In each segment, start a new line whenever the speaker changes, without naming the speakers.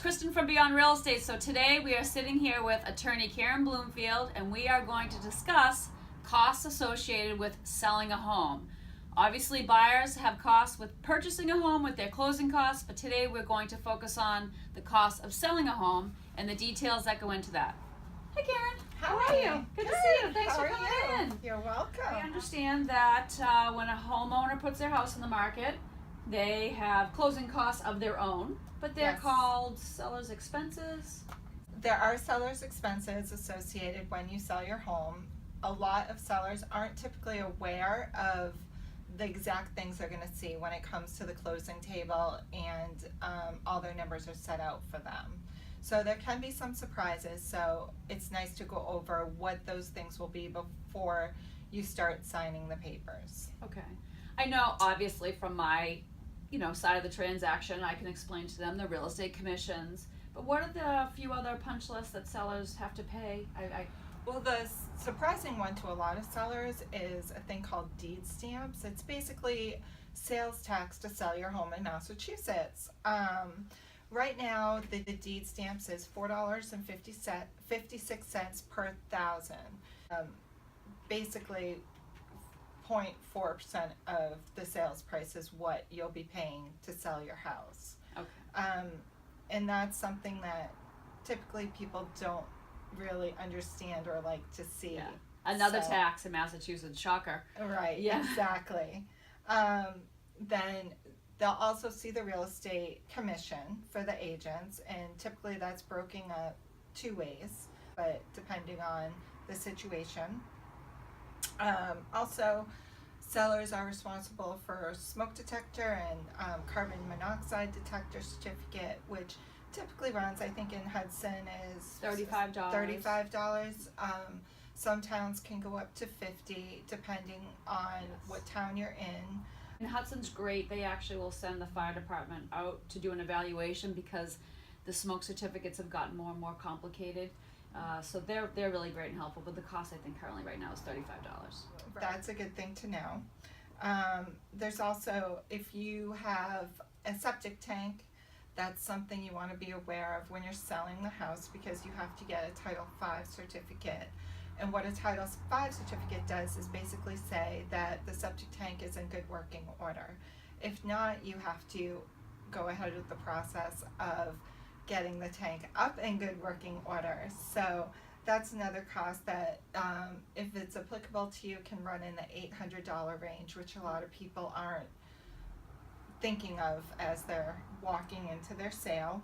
Kristen from Beyond Real Estate. So today we are sitting here with attorney Karen Bloomfield, and we are going to discuss costs associated with selling a home. Obviously, buyers have costs with purchasing a home with their closing costs, but today we're going to focus on the cost of selling a home and the details that go into that. Hi, Karen. How are you? Good to see you. Thanks for coming in.
You're welcome.
I understand that when a homeowner puts their house in the market, they have closing costs of their own, but they're
Yes.
called seller's expenses.
There are seller's expenses associated when you sell your home. A lot of sellers aren't typically aware of the exact things they're going to see when it comes to the closing table, and all their numbers are set out for them. So there can be some surprises, so it's nice to go over what those things will be before you start signing the papers.
Okay. I know, obviously, from my side of the transaction, I can explain to them the real estate commissions, but what are the few other punch lists that sellers have to pay?
Well, the surprising one to a lot of sellers is a thing called deed stamps. It's basically sales tax to sell your home in Massachusetts. Right now, the deed stamps is $4.56 per thousand. Basically, 0.4% of the sales price is what you'll be paying to sell your house.
Okay.
And that's something that typically people don't really understand or like to see.
Yeah. Another tax in Massachusetts, shocker.
Right,
Yeah.
exactly. Then they'll also see the real estate commission for the agents, and typically that's broken up two ways, but depending on the situation. Also, sellers are responsible for smoke detector and carbon monoxide detector certificate, which typically runs, I think in Hudson is
$35.
$35. Some towns can go up to $50 depending on what town you're in.
And Hudson's great. They actually will send the fire department out to do an evaluation because the smoke certificates have gotten more and more complicated. So they're really great and helpful, but the cost I think currently right now is $35.
That's a good thing to know. There's also, if you have a septic tank, that's something you want to be aware of when you're selling the house, because you have to get a Title V certificate. And what a Title V certificate does is basically say that the septic tank is in good working order. If not, you have to go ahead with the process of getting the tank up in good working order. So that's another cost that, if it's applicable to you, can run in the $800 range, which a lot of people aren't thinking of as they're walking into their sale.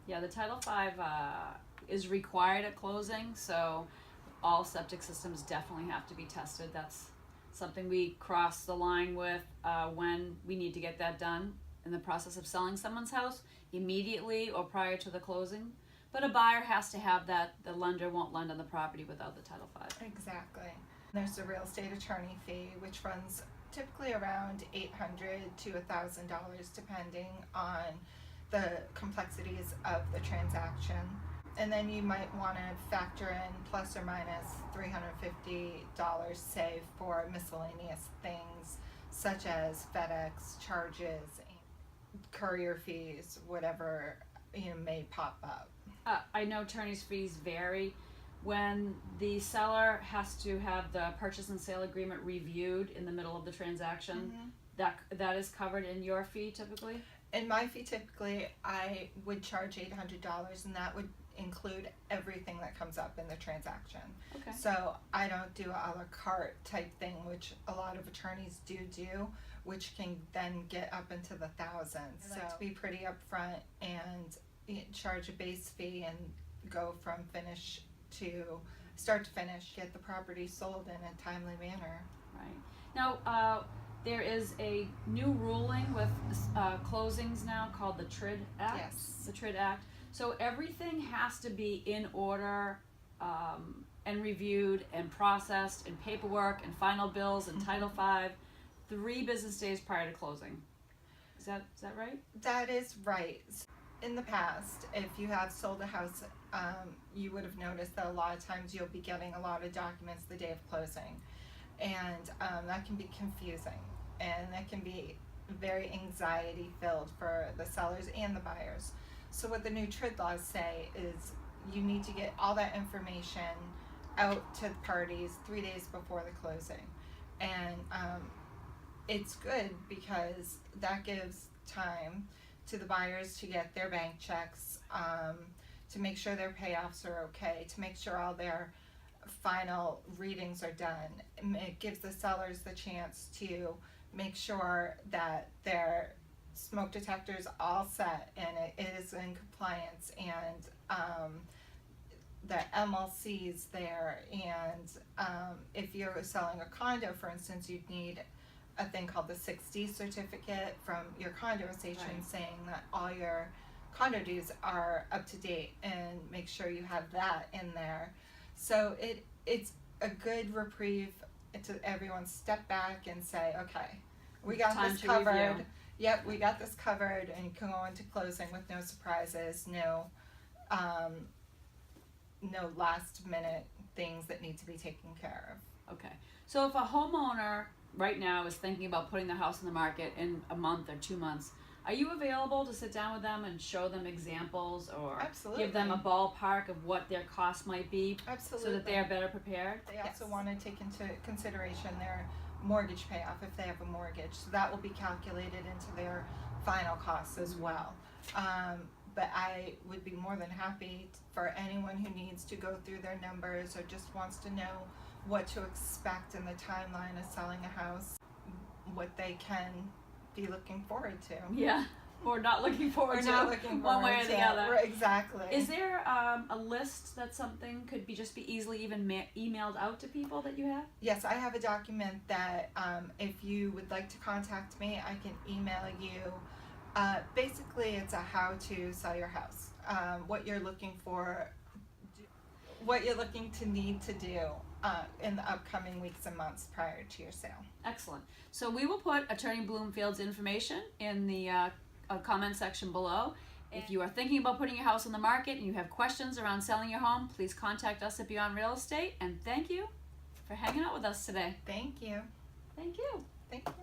Yeah, the Title V is required at closing, so all septic systems definitely have to be tested. That's something we cross the line with when we need to get that done in the process of selling someone's house, immediately or prior to the closing. But a buyer has to have that. The lender won't lend on the property without the Title V.
Exactly. There's the real estate attorney fee, which runs typically around $800 to $1,000 depending on the complexities of the transaction. And then you might want to factor in plus or minus $350, say, for miscellaneous things such as FedEx charges, courier fees, whatever may pop up.
I know attorney's fees vary. When the seller has to have the purchase and sale agreement reviewed in the middle of the transaction, that is covered in your fee typically?
In my fee, typically, I would charge $800, and that would include everything that comes up in the transaction.
Okay.
So I don't do a la carte type thing, which a lot of attorneys do, which can then get up into the thousands. So to be pretty upfront and charge a base fee and go from start to finish, get the property sold in a timely manner.
Right. Now, there is a new ruling with closings now called the TRID Act.
Yes.
The TRID Act. So everything has to be in order and reviewed and processed and paperwork and final bills and Title V 3 business days prior to closing. Is that right?
That is right. In the past, if you have sold a house, you would have noticed that a lot of times you'll be getting a lot of documents the day of closing, and that can be confusing, and that can be very anxiety filled for the sellers and the buyers. So what the new TRID laws say is you need to get all that information out to the parties 3 days before the closing. And it's good because that gives time to the buyers to get their bank checks, to make sure their payoffs are okay, to make sure all their final readings are done. It gives the sellers the chance to make sure that their smoke detector's all set and it is in compliance, and the MLC's there, and if you're selling a condo, for instance, you'd need a thing called the 6D certificate from your condo association,
Right.
saying that all your condo dues are up to date, and make sure you have that in there. So it's a good reprieve to everyone step back and say, okay, we got
Time
this
to
covered.
review.
Yep, we got this covered, and you can go into closing with no surprises, no last minute things that need to be taken care of.
Okay. So if a homeowner right now is thinking about putting their house on the market in a month or 2 months, are you available to sit down with them and show them examples, or
Absolutely.
give them a ballpark of what their cost might be
Absolutely.
so that they are better prepared?
They also Yes. want to take into consideration their mortgage payoff if they have a mortgage. So that will be calculated into their final costs as well. But I would be more than happy for anyone who needs to go through their numbers or just wants to know what to expect in the timeline of selling a house, what they can be looking forward to.
Yeah. Or not looking forward
Or
to
not looking
one way
forward
or the
to.
other.
Right, exactly.
Is there a list that something could be just be easily even emailed out to people that you have?
Yes, I have a document that if you would like to contact me, I can email you. Basically, it's a how to sell your house. What you're looking for, what you're looking to need to do in the upcoming weeks and months prior to your sale.
Excellent. So we will put Attorney Bloomfield's information in the comment section below. If you are thinking about putting your house on the market and you have questions around selling your home, please contact us at Beyond Real Estate. And thank you for hanging out with us today.
Thank you.
Thank you.
Thank you.